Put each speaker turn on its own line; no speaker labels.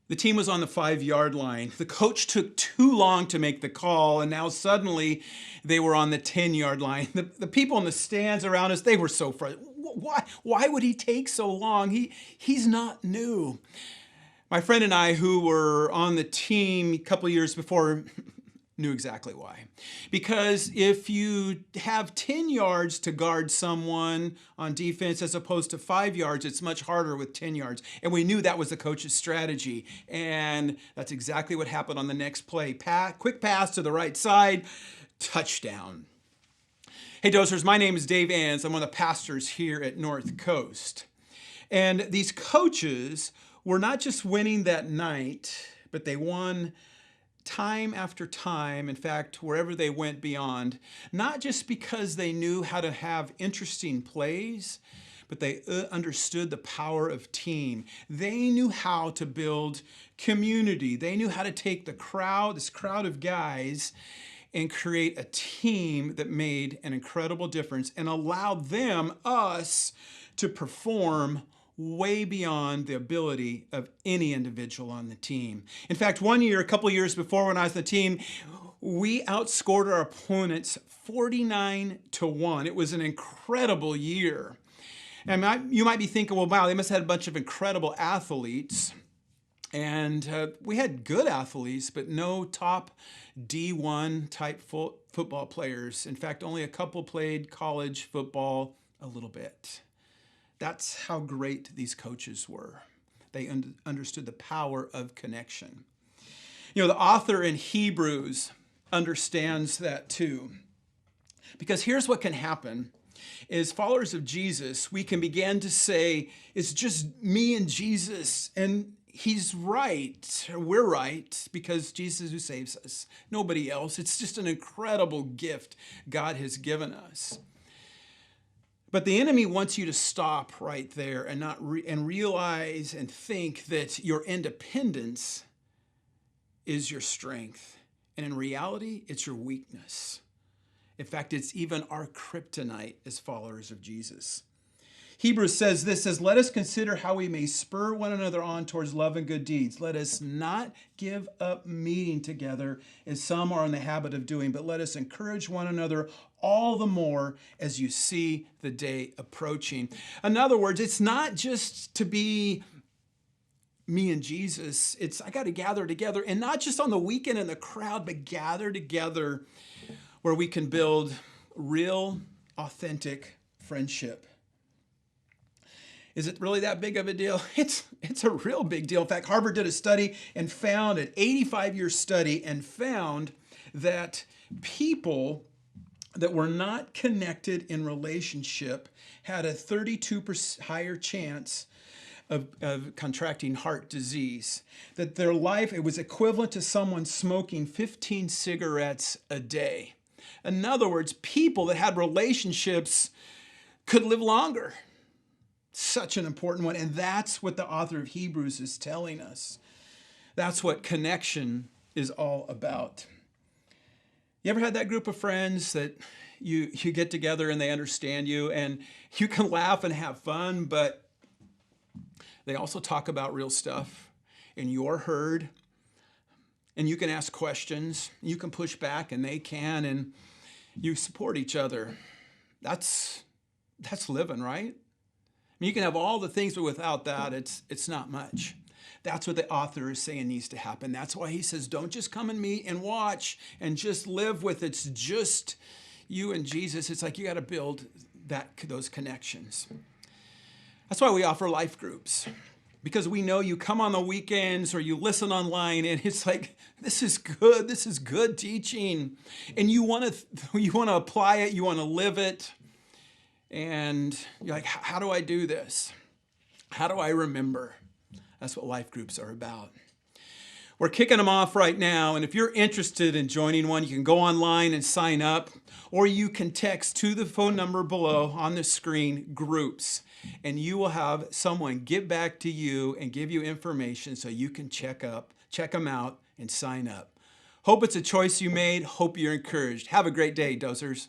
The team was on the 5-yard line. The coach took too long to make the call, and now suddenly they were on the 10-yard line. The people in the stands around us, they were so frustrated. Why would he take so long? He's not new. My friend and I, who were on the team a couple of years before, knew exactly why. Because if you have 10 yards to guard someone on defense as opposed to 5 yards, it's much harder with 10 yards. And we knew that was the coach's strategy. And that's exactly what happened on the next play. Quick pass to the right side, touchdown. Hey Dozers, my name is Dave Enns. I'm one of the pastors here at North Coast. And these coaches were not just winning that night, but they won time after time, in fact, wherever they went beyond, not just because they knew how to have interesting plays, but they understood the power of team. They knew how to build community. They knew how to take this crowd of guys, and create a team that made an incredible difference and allowed us, to perform way beyond the ability of any individual on the team. In fact, one year, a couple of years before when I was on the team, we outscored our opponents 49-1. It was an incredible year. And you might be thinking, well, wow, they must have had a bunch of incredible athletes. And we had good athletes, but no top D1 type football players. In fact, only a couple played college football a little bit. That's how great these coaches were. They understood the power of connection. You know, the author in Hebrews understands that too. Because here's what can happen. As followers of Jesus, we can begin to say, it's just me and Jesus, and he's right, or we're right, because Jesus is who saves us, nobody else. It's just an incredible gift God has given us. But the enemy wants you to stop right there and realize and think that your independence is your strength. And in reality, it's your weakness. In fact, it's even our kryptonite as followers of Jesus. Hebrews says, let us consider how we may spur one another on towards love and good deeds. Let us not give up meeting together as some are in the habit of doing, but let us encourage one another all the more as you see the day approaching. In other words, it's not just to be me and Jesus. I got to gather together, and not just on the weekend in the crowd, but gather together where we can build real, authentic friendship. Is it really that big of a deal? It's a real big deal. In fact, Harvard did a study and found an 85-year study and found that people that were not connected in relationship had a 32% higher chance of contracting heart disease. That their life, it was equivalent to someone smoking 15 cigarettes a day. In other words, people that had relationships could live longer. Such an important one. And that's what the author of Hebrews is telling us. That's what connection is all about. You ever had that group of friends that you get together and they understand you and you can laugh and have fun, but they also talk about real stuff and you're heard and you can ask questions, you can push back and they can, and you support each other. That's living, right? I mean, you can have all the things, but without that, it's not much. That's what the author is saying needs to happen. That's why he says, don't just come and meet and watch and just live with it. It's just you and Jesus. It's like you got to build those connections. That's why we offer life groups, because we know you come on the weekends or you listen online and it's like, this is good teaching. And you want to apply it, you want to live it. And you're like, how do I do this? How do I remember? That's what life groups are about. We're kicking them off right now. And if you're interested in joining one, you can go online and sign up, or you can text to the phone number below on the screen, groups, and you will have someone get back to you and give you information so you can check them out and sign up. Hope it's a choice you made. Hope you're encouraged. Have a great day, Dozers.